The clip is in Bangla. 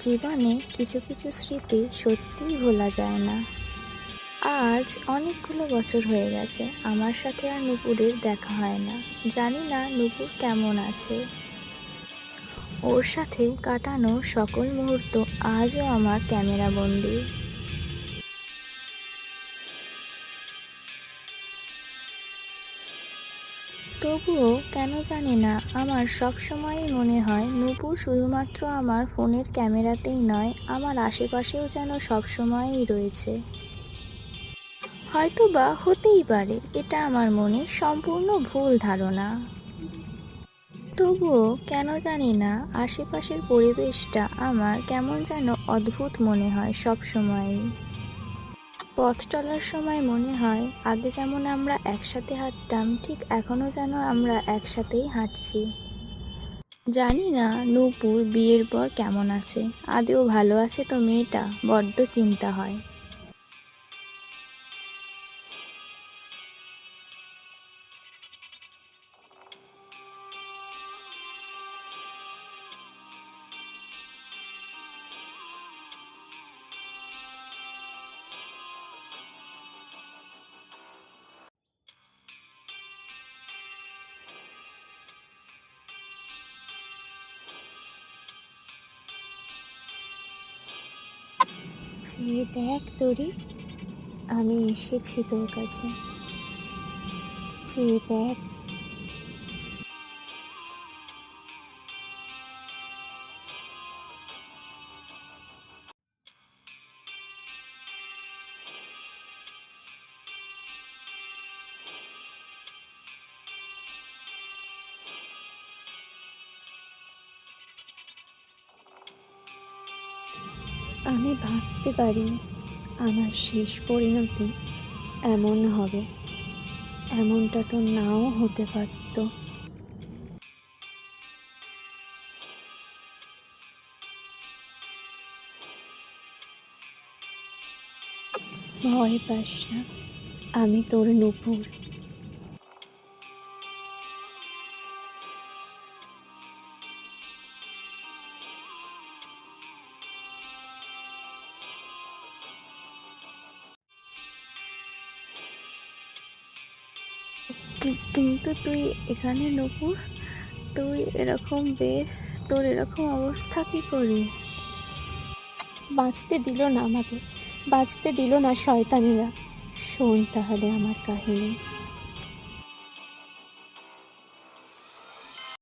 জীবনে কিছু কিছু স্মৃতি সত্যিই ভোলা যায় না। আজ অনেকগুলো বছর হয়ে গেছে আমার সাথে আর নুপুরের দেখা হয় না। জানি না নুপুর কেমন আছে। ওর সাথে কাটানো সকল মুহূর্ত আজও আমার ক্যামেরা বন্দি। তবুও কেন জানি না আমার সব সময়ই মনে হয় নুপুর শুধুমাত্র আমার ফোনের ক্যামেরাতেই নয়, আমার আশেপাশেও যেন সব সময়ই রয়েছে। হয়তোবা হতেই পারে এটা আমার মনে সম্পূর্ণ ভুল ধারণা। তবুও কেন জানি না আশেপাশের পরিবেশটা আমার কেমন যেন অদ্ভুত মনে হয় সব সময়ই। পথ চলার সময় মনে হয় আগে যেমন আমরা একসাথে হাঁটতাম, ঠিক এখনো যেন আমরা একসাথেই হাঁটছি। জানি না নূপুর বিয়ের পর কেমন আছে, আদেও ভালো আছে তো মেয়েটা, বড্ড চিন্তা হয়। চেয়ে দেখ তোরি, আমি এসেছি তোর কাছে। চেয়ে দেখ। আমি ভাবতে পারি আমার শেষ পরিণতি এমন হবে, এমনটা তো নাও হতে পারতো। ভয় পাস না, আমি তোর নূপুর। কিন্তু তুই এখানে নূপুর, তুই এরকম বেশ, তোর এরকম অবস্থা কি করে? বাঁচতে দিল না আমাকে, বাঁচতে দিল না শয়তানেরা। শোন তাহলে আমার কাহিনী।